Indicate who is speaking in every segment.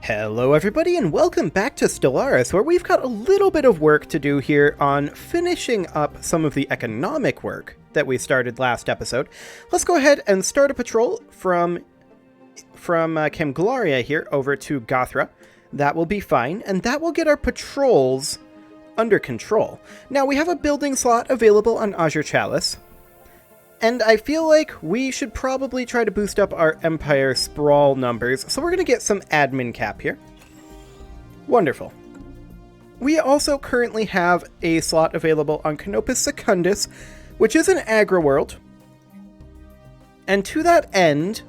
Speaker 1: Hello everybody and welcome back to Stellaris, where we've got a little bit of work to do here on finishing up some of the economic work that we started last episode. Let's go ahead and start a patrol from Camglaria here over to Gothra. That will be fine, and that will get our patrols under control. Now we have a building slot available on Azure Chalice, and I feel like we should probably try to boost up our Empire Sprawl numbers, so we're going to get some admin cap here. Wonderful. We also currently have a slot available on Canopus Secundus, which is an agri-world. And to that end,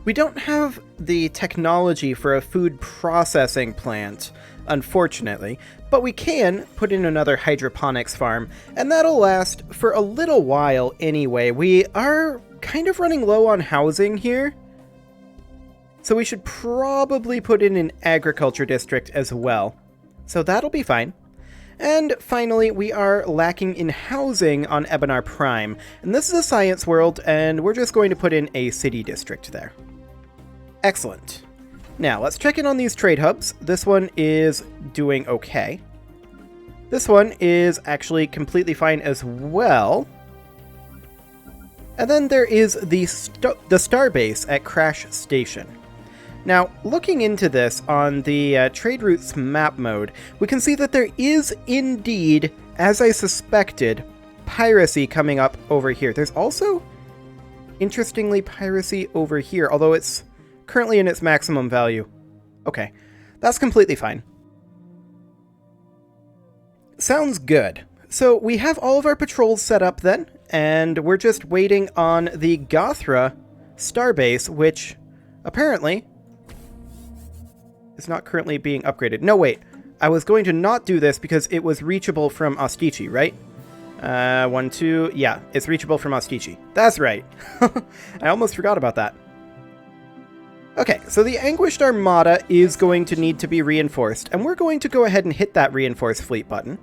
Speaker 1: we don't have the technology for a food processing plant, unfortunately, but we can put in another hydroponics farm, and that'll last for a little while anyway. We are kind of running low on housing here, so we should probably put in an agriculture district as well. So that'll be fine. And finally, we are lacking in housing on Ebenar Prime, and this is a science world, and we're just going to put in a city district there. Excellent. Now, let's check in on these trade hubs. This one is doing okay. This one is actually completely fine as well. And then there is the Starbase at Crash Station. Now, looking into this on the trade routes map mode, we can see that there is indeed, as I suspected, piracy coming up over here. There's also, interestingly, piracy over here, although it's currently in its maximum value. Okay, that's completely fine. Sounds good. So we have all of our patrols set up then, and we're just waiting on the Gothra Starbase, which apparently is not currently being upgraded. No, wait. I was going to not do this because it was reachable from Ostici, right? 1, 2... Yeah, it's reachable from Ostici. That's right. I almost forgot about that. Okay, so the Anguished Armada is going to need to be reinforced, and we're going to go ahead and hit that Reinforce Fleet button.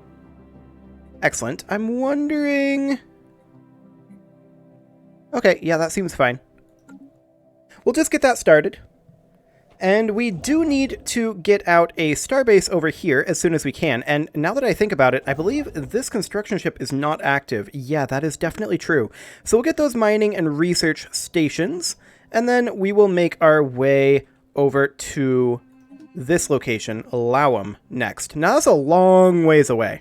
Speaker 1: Excellent. I'm wondering... Okay, yeah, that seems fine. We'll just get that started. And we do need to get out a starbase over here as soon as we can, and now that I think about it, I believe this construction ship is not active. Yeah, that is definitely true. So we'll get those mining and research stations, and then we will make our way over to this location, Lawum, next. Now, that's a long ways away.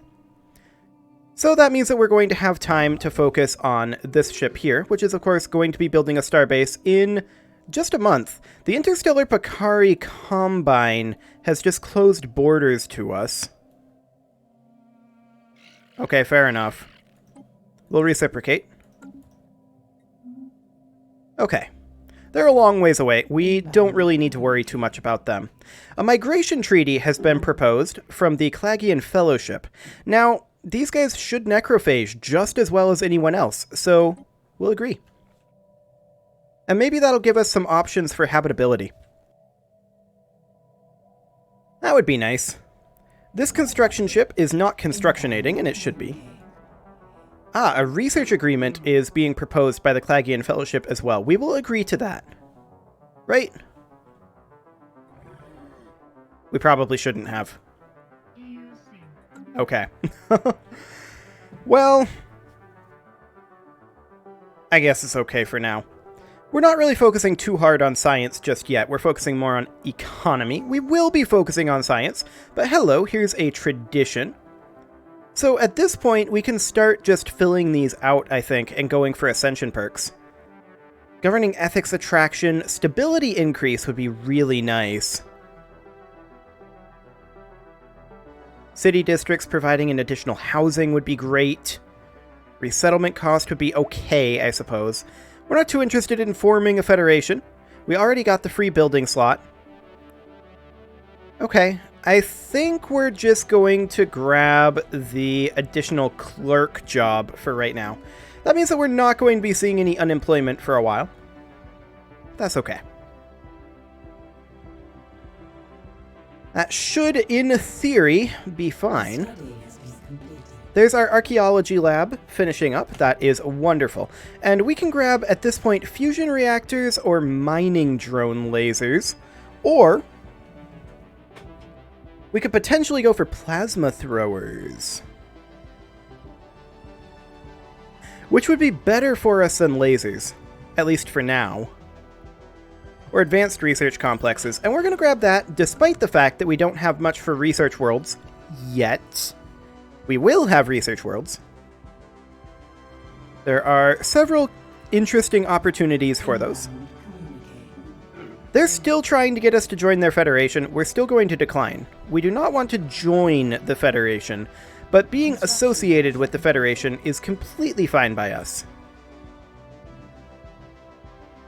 Speaker 1: So that means that we're going to have time to focus on this ship here, which is, of course, going to be building a starbase in just a month. The Interstellar Pakari Combine has just closed borders to us. Okay, fair enough. We'll reciprocate. Okay. They're a long ways away. We don't really need to worry too much about them. A migration treaty has been proposed from the Clagian Fellowship. Now, these guys should necrophage just as well as anyone else, so we'll agree. And maybe that'll give us some options for habitability. That would be nice. This construction ship is not constructionating, and it should be. Ah, a research agreement is being proposed by the Clagian Fellowship as well. We will agree to that. Right? We probably shouldn't have. Okay. Well, I guess it's okay for now. We're not really focusing too hard on science just yet. We're focusing more on economy. We will be focusing on science, but hello, here's a tradition. So at this point, we can start just filling these out, I think, and going for ascension perks. Governing ethics attraction, stability increase would be really nice. City districts providing an additional housing would be great. Resettlement cost would be okay, I suppose. We're not too interested in forming a federation. We already got the free building slot. Okay. I think we're just going to grab the additional clerk job for right now. That means that we're not going to be seeing any unemployment for a while. That's okay. That should, in theory, be fine. There's our archaeology lab finishing up. That is wonderful. And we can grab, at this point, fusion reactors or mining drone lasers. Or We could potentially go for plasma throwers, which would be better for us than lasers, at least for now. Or advanced research complexes, and we're going to grab that despite the fact that we don't have much for research worlds yet. We will have research worlds. There are several interesting opportunities for those. They're still trying to get us to join their federation. We're still going to decline. We do not want to join the federation, but being associated with the federation is completely fine by us.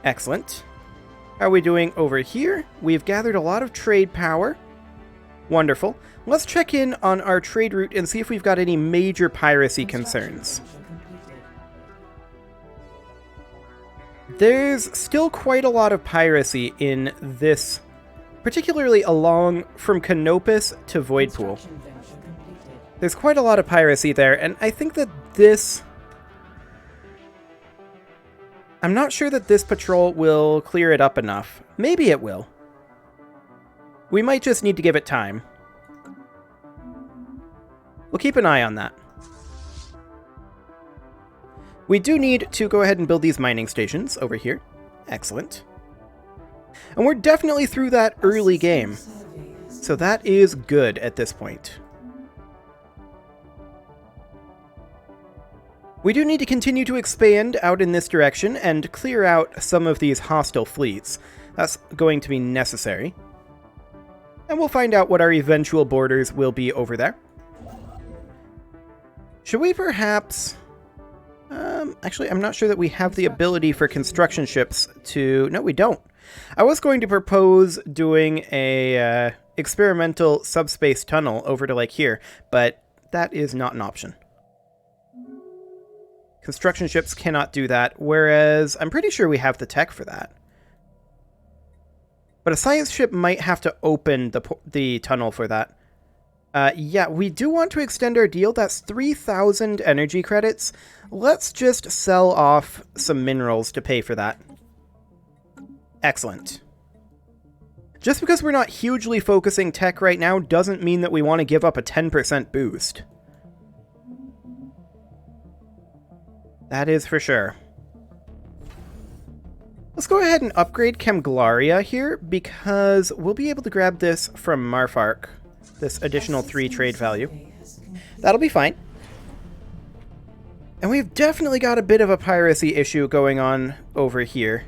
Speaker 1: Excellent. How are we doing over here? We've gathered a lot of trade power. Wonderful. Let's check in on our trade route and see if we've got any major piracy concerns. There's still quite a lot of piracy in this, particularly along from Canopus to Voidpool. There's quite a lot of piracy there, and I think that this... I'm not sure that this patrol will clear it up enough. Maybe it will. We might just need to give it time. We'll keep an eye on that. We do need to go ahead and build these mining stations over here. Excellent. And we're definitely through that early game. So that is good at this point. We do need to continue to expand out in this direction and clear out some of these hostile fleets. That's going to be necessary. And we'll find out what our eventual borders will be over there. Should we perhaps... actually, I'm not sure that we have the ability for construction ships to... No, we don't. I was going to propose doing a experimental subspace tunnel over to like here, but that is not an option. Construction ships cannot do that, whereas I'm pretty sure we have the tech for that. But a science ship might have to open the tunnel for that. Yeah, we do want to extend our deal. That's 3,000 energy credits. Let's just sell off some minerals to pay for that. Excellent. Just because we're not hugely focusing tech right now doesn't mean that we want to give up a 10% boost. That is for sure. Let's go ahead and upgrade Chemglaria here, because we'll be able to grab this from Marfark, this additional 3 trade value. That'll be fine. And we've definitely got a bit of a piracy issue going on over here.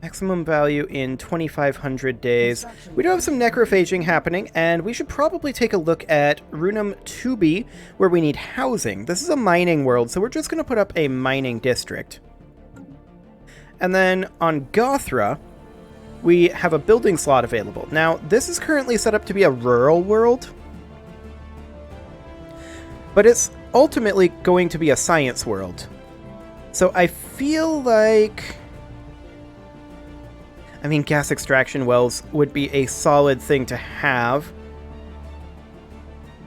Speaker 1: Maximum value in 2,500 days. We do have some necrophaging happening, and we should probably take a look at Runum 2B, where we need housing. This is a mining world, so we're just going to put up a mining district. And then on Gothra, we have a building slot available. Now, this is currently set up to be a rural world, but it's ultimately going to be a science world. So I feel like... I mean, gas extraction wells would be a solid thing to have.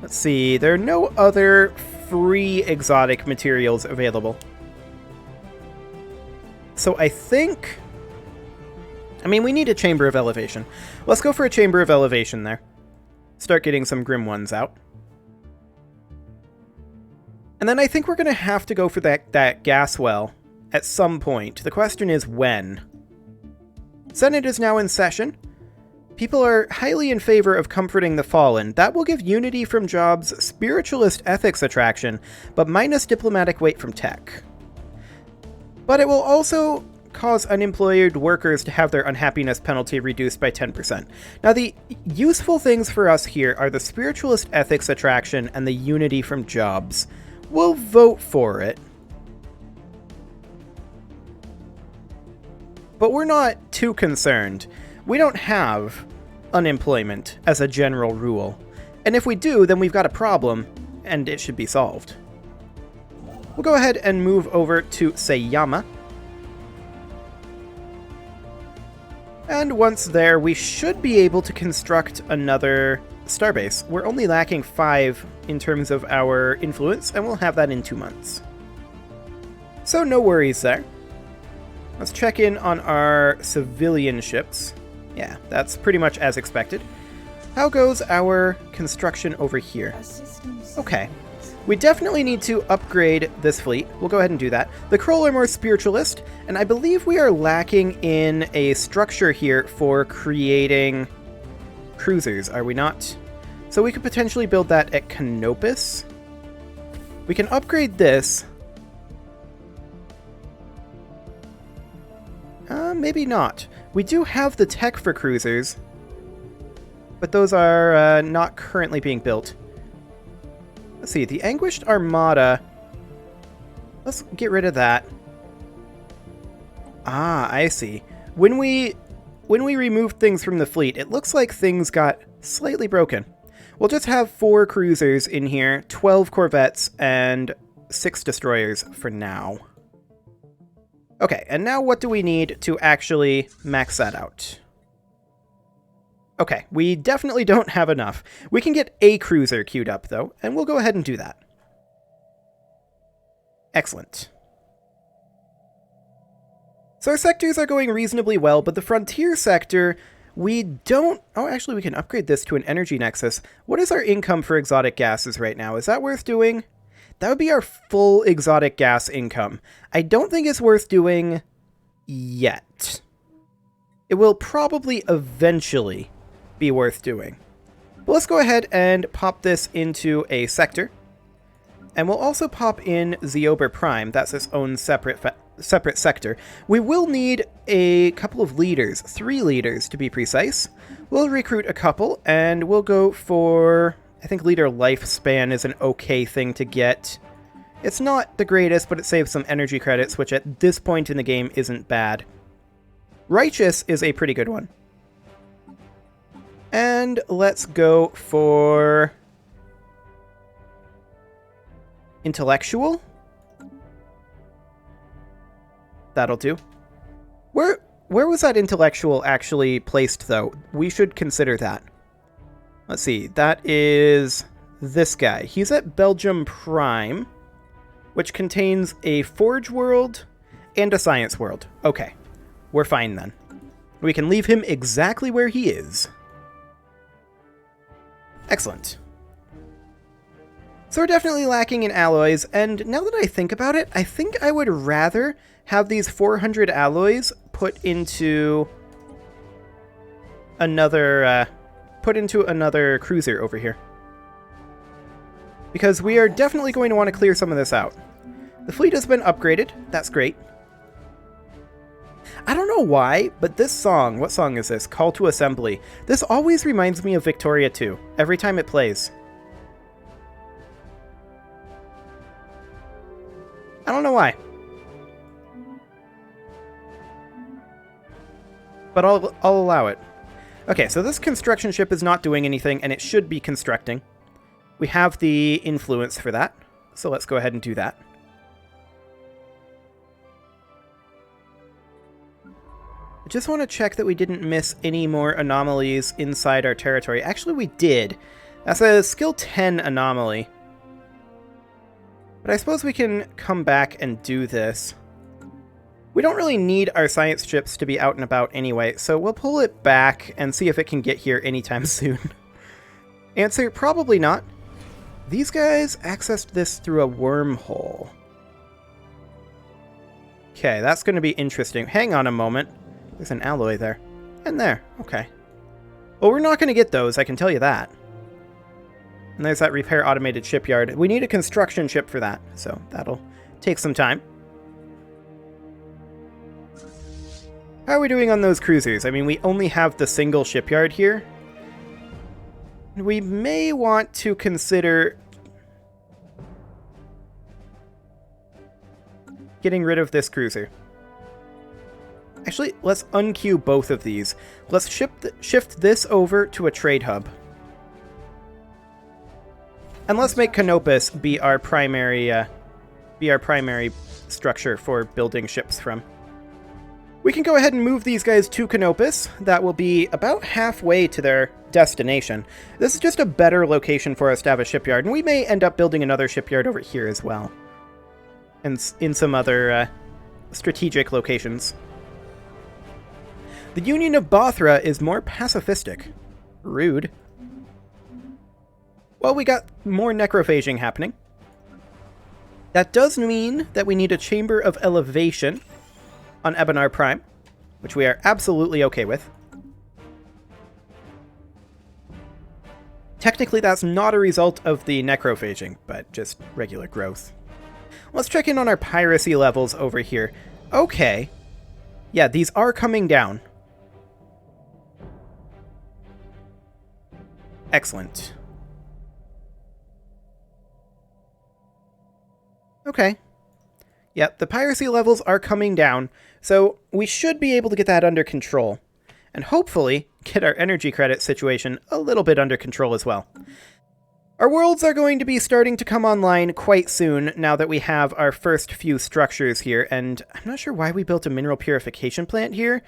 Speaker 1: Let's see, there are no other free exotic materials available. So I think... I mean, we need a Chamber of Elevation. Let's go for a Chamber of Elevation there. Start getting some grim ones out. And then I think we're going to have to go for that gas well at some point. The question is when. Senate is now in session. People are highly in favor of comforting the fallen. That will give unity from jobs, spiritualist ethics attraction, but minus diplomatic weight from tech. But it will also cause unemployed workers to have their unhappiness penalty reduced by 10%. Now, the useful things for us here are the spiritualist ethics attraction and the unity from jobs. We'll vote for it. But we're not too concerned. We don't have unemployment as a general rule. And if we do, then we've got a problem, and it should be solved. We'll go ahead and move over to Sayama. And once there, we should be able to construct another starbase. We're only lacking 5 in terms of our influence, and we'll have that in 2 months. So no worries there. Let's check in on our civilian ships. Yeah, that's pretty much as expected. How goes our construction over here? Okay. We definitely need to upgrade this fleet. We'll go ahead and do that. The Kroll are more spiritualist, and I believe we are lacking in a structure here for creating cruisers, are we not? So we could potentially build that at Canopus. We can upgrade this. Maybe not. We do have the tech for cruisers, but those are not currently being built. Let's see, the Anguished Armada. Let's get rid of that. Ah, I see. When we removed things from the fleet, it looks like things got slightly broken. We'll just have 4 cruisers in here, 12 corvettes, and 6 destroyers for now. Okay, and now what do we need to actually max that out? Okay, we definitely don't have enough. We can get a cruiser queued up, though, and we'll go ahead and do that. Excellent. So our sectors are going reasonably well, but the frontier sector, we don't... Oh, actually, we can upgrade this to an energy nexus. What is our income for exotic gases right now? Is that worth doing? That would be our full exotic gas income. I don't think it's worth doing yet. It will probably eventually be worth doing. But let's go ahead and pop this into a sector. And we'll also pop in Zeober Prime. That's its own separate sector. We will need a couple of leaders, 3 leaders to be precise. We'll recruit a couple, and we'll go for... I think leader lifespan is an okay thing to get. It's not the greatest, but it saves some energy credits, which at this point in the game isn't bad. Righteous is a pretty good one. And let's go for... Intellectual? That'll do. Where was that intellectual actually placed, though? We should consider that. Let's see, that is this guy. He's at Belgium Prime, which contains a Forge world and a Science world. Okay, we're fine then. We can leave him exactly where he is. Excellent. So we're definitely lacking in alloys, and now that I think about it, I think I would rather have these 400 alloys put into another cruiser over here. Because we are definitely going to want to clear some of this out. The fleet has been upgraded. That's great. I don't know why, but this song, what song is this? Call to Assembly. This always reminds me of Victoria 2, every time it plays. I don't know why. But I'll allow it. Okay, so this construction ship is not doing anything, and it should be constructing. We have the influence for that, so let's go ahead and do that. I just want to check that we didn't miss any more anomalies inside our territory. Actually, we did. That's a skill 10 anomaly. But I suppose we can come back and do this. We don't really need our science ships to be out and about anyway, so we'll pull it back and see if it can get here anytime soon. Answer, probably not. These guys accessed this through a wormhole. Okay, that's going to be interesting. Hang on a moment. There's an alloy there. And there. Okay. Well, we're not going to get those, I can tell you that. And there's that repair automated shipyard. We need a construction ship for that, so that'll take some time. How are we doing on those cruisers? I mean, we only have the single shipyard here. We may want to consider getting rid of this cruiser. Actually, let's unqueue both of these. Let's shift this over to a trade hub. And let's make Canopus be our primary structure for building ships from. We can go ahead and move these guys to Canopus. That will be about halfway to their destination. This is just a better location for us to have a shipyard, and we may end up building another shipyard over here as well. And in some other strategic locations. The Union of Bothra is more pacifistic. Rude. Well, we got more necrophaging happening. That does mean that we need a chamber of elevation on Ebonar Prime, which we are absolutely okay with. Technically, that's not a result of the necrophaging, but just regular growth. Let's check in on our piracy levels over here. Okay. Yeah, these are coming down. Excellent. Okay. Yep, the piracy levels are coming down, so we should be able to get that under control. And hopefully get our energy credit situation a little bit under control as well. Our worlds are going to be starting to come online quite soon now that we have our first few structures here, and I'm not sure why we built a mineral purification plant here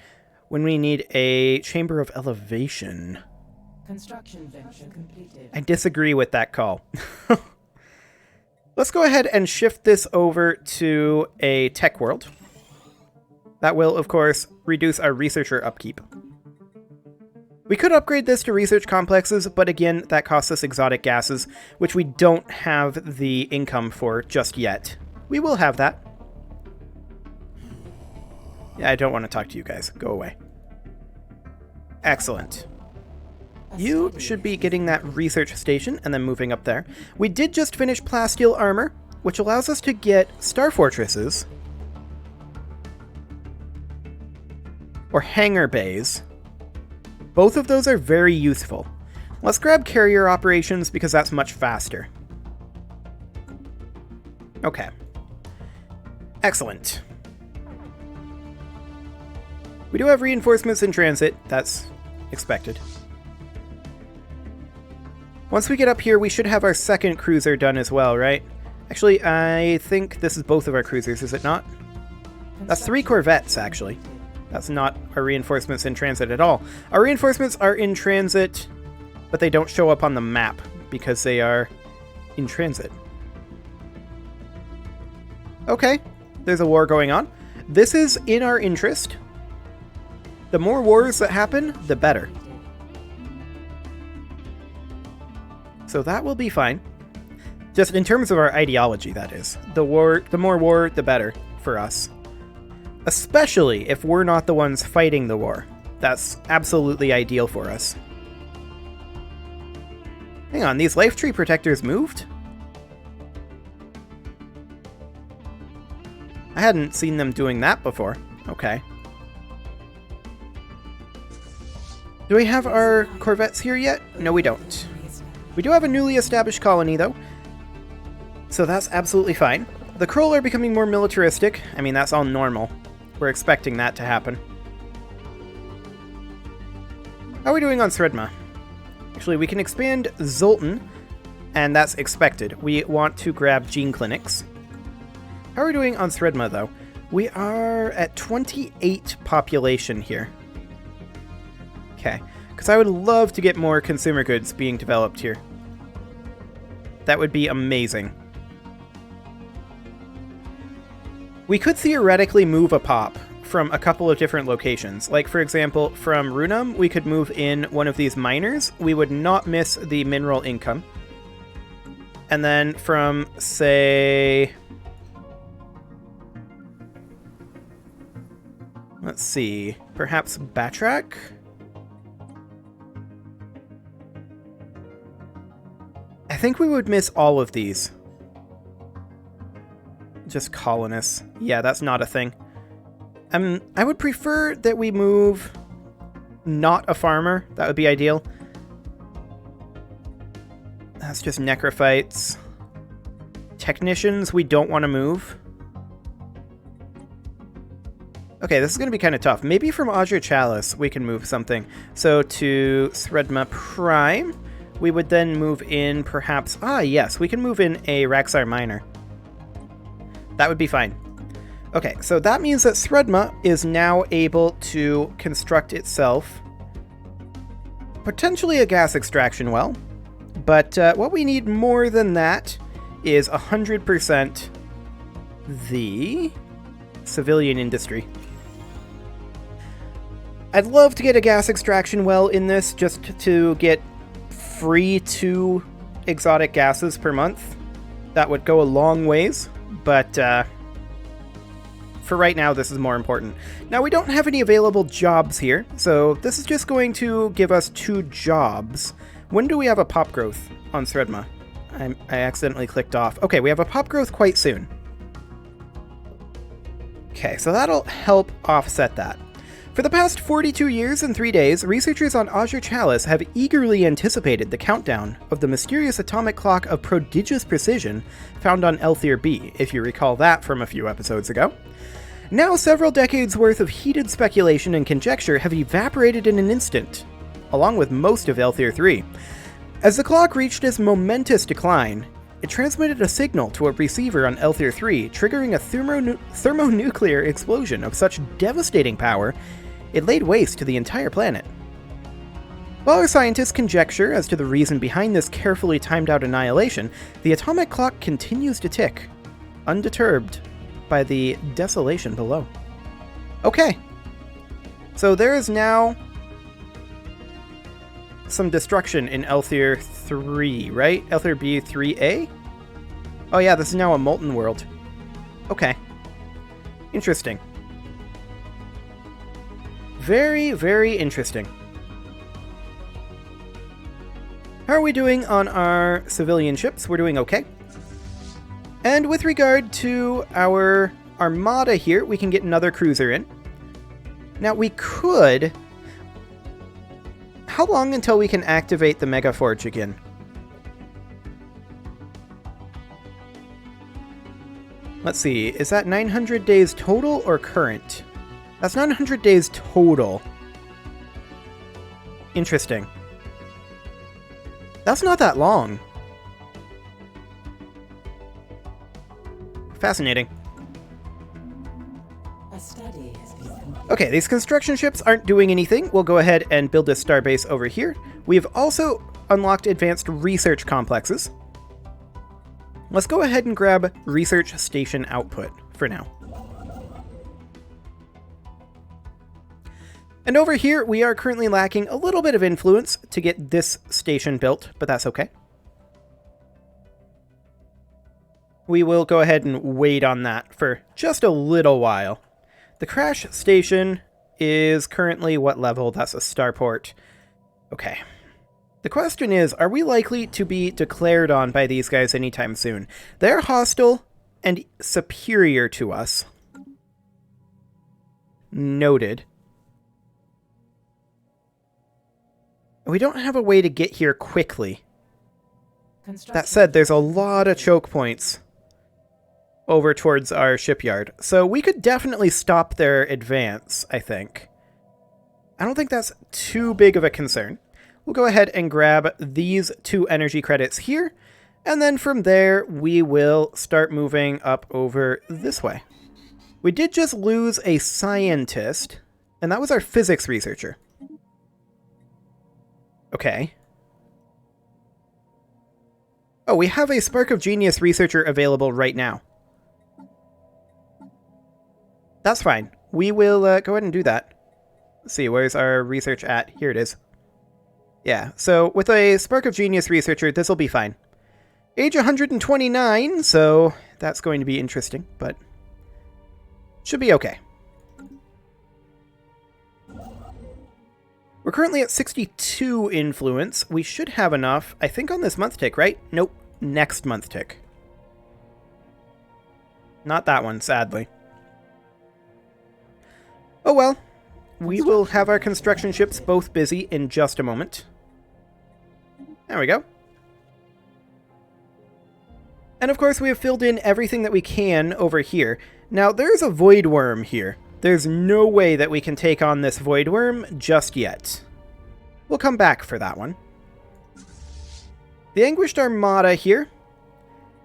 Speaker 1: when we need a chamber of elevation.
Speaker 2: Construction venture completed.
Speaker 1: I disagree with that call. Let's go ahead and shift this over to a tech world. That will, of course, reduce our researcher upkeep. We could upgrade this to research complexes, but again, that costs us exotic gases, which we don't have the income for just yet. We will have that. Yeah, I don't want to talk to you guys. Go away. Excellent. You should be getting that research station and then moving up there. We did just finish plasteel armor, which allows us to get star fortresses or hangar bays. Both of those are very useful. Let's grab carrier operations because that's much faster. Okay. Excellent. We do have reinforcements in transit. That's expected. Once we get up here, we should have our second cruiser done as well, right? Actually, I think this is both of our cruisers, is it not? That's 3 corvettes, actually. That's not our reinforcements in transit at all. Our reinforcements are in transit, but they don't show up on the map because they are in transit. Okay, there's a war going on. This is in our interest. The more wars that happen, the better. So that will be fine. Just in terms of our ideology, that is. The more war, the better for us. Especially if we're not the ones fighting the war. That's absolutely ideal for us. Hang on, these life tree protectors moved? I hadn't seen them doing that before. Okay. Do we have our corvettes here yet? No, we don't. We do have a newly established colony, though. So that's absolutely fine. The Kroll are becoming more militaristic. I mean, that's all normal. We're expecting that to happen. How are we doing on Sredma? Actually, we can expand Zoltan, and that's expected. We want to grab gene clinics. How are we doing on Sredma, though? We are at 28 population here. Okay, because I would love to get more consumer goods being developed here. That would be amazing. We could theoretically move a pop from a couple of different locations. Like, for example, from Runum, we could move in one of these miners. We would not miss the mineral income. And then from, say... let's see. Perhaps Batrak? I think we would miss all of these. Just colonists. Yeah, that's not a thing. I would prefer that we move not a farmer. That would be ideal. That's just necrophytes. Technicians, we don't want to move. Okay, this is going to be kind of tough. Maybe from Audra Chalice we can move something. So to Sredma Prime, we would then move in perhaps... ah, yes, we can move in a Raxar Miner. That would be fine. Okay, so that means that Sredma is now able to construct itself potentially a gas extraction well, but what we need more than that is 100% the civilian industry. I'd love to get a gas extraction well in this just to get free 2 exotic gases per month. That would go a long ways, but for right now, this is more important. Now, we don't have any available jobs here, so this is just going to give us 2 jobs. When do we have a pop growth on Sredma? I accidentally clicked off. Okay, we have a pop growth quite soon. Okay, so that'll help offset that. For the past 42 years and 3 days, researchers on Azure Chalice have eagerly anticipated the countdown of the mysterious atomic clock of prodigious precision found on Elthir B, if you recall that from a few episodes ago. Now several decades worth of heated speculation and conjecture have evaporated in an instant, along with most of Elthir 3. As the clock reached its momentous decline, it transmitted a signal to a receiver on Elthir 3, triggering a thermonuclear explosion of such devastating power, it laid waste to the entire planet. While our scientists conjecture as to the reason behind this carefully timed-out annihilation, the atomic clock continues to tick, undeterred by the desolation below. Okay. So there is now some destruction in Elthir 3, right? Elthir B 3A? Oh yeah, this is now a molten world. Okay. Interesting. Very, very interesting. How are we doing on our civilian ships? We're doing okay. And with regard to our armada here, we can get another cruiser in. Now we could... How long until we can activate the Mega Forge again? Let's see, is that 900 days total or current? That's 900 days total. Interesting. That's not that long. Fascinating.
Speaker 2: A study has been completed.
Speaker 1: Okay, these construction ships aren't doing anything. We'll go ahead and build this starbase over here. We've also unlocked advanced research complexes. Let's go ahead and grab research station output for now. And over here, we are currently lacking a little bit of influence to get this station built, but that's okay. We will go ahead and wait on that for just a little while. The crash station is currently what level? That's a starport. Okay. The question is, are we likely to be declared on by these guys anytime soon? They're hostile and superior to us. Noted. We don't have a way to get here quickly. That said, there's a lot of choke points over towards our shipyard. So we could definitely stop their advance, I think. I don't think that's too big of a concern. We'll go ahead and grab these 2 energy credits here, and then from there we will start moving up over this way. We did just lose a scientist, and that was our physics researcher. Okay. Oh, we have a Spark of Genius researcher available right now. That's fine. We will go ahead and do that. Let's see, where's our research at? Here it is. Yeah, so with a Spark of Genius researcher, this will be fine. Age 129, so that's going to be interesting, but should be okay. We're currently at 62 influence. We should have enough, I think, on this month tick, right? Nope, next month tick. Not that one, sadly. Oh well, we will have our construction ships both busy in just a moment. There we go. And of course we have filled in everything that we can over here. Now there's a void worm here. There's no way that we can take on this void worm just yet. We'll come back for that one. The Anguished Armada here.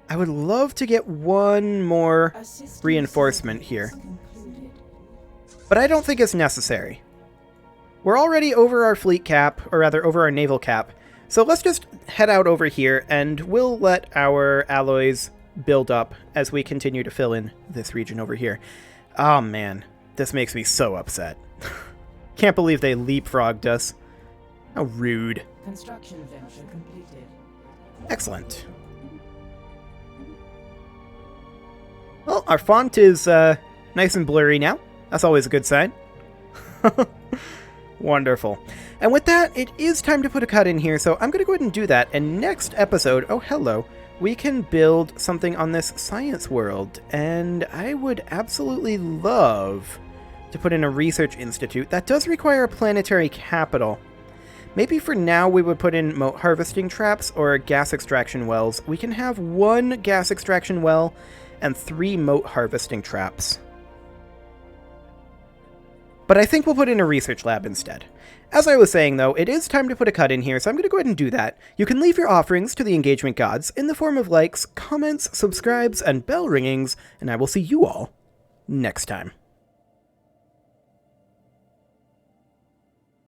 Speaker 1: I would love to get one more reinforcement here, but I don't think it's necessary. We're already over our fleet cap, or rather over our naval cap, so let's just head out over here and we'll let our alloys build up as we continue to fill in this region over here. Oh man, this makes me so upset. Can't believe they leapfrogged us. How rude.
Speaker 2: Construction venture completed.
Speaker 1: Excellent. Well, our font is nice and blurry now. That's always a good sign. Wonderful. And with that, it is time to put a cut in here, so I'm going to go ahead and do that. And next episode, oh hello, we can build something on this science world. And I would absolutely love to put in a research institute. That does require a planetary capital. Maybe for now we would put in moat harvesting traps or gas extraction wells. We can have 1 gas extraction well and 3 moat harvesting traps. But I think we'll put in a research lab instead. As I was saying though, it is time to put a cut in here, so I'm going to go ahead and do that. You can leave your offerings to the engagement gods in the form of likes, comments, subscribes, and bell ringings, and I will see you all next time.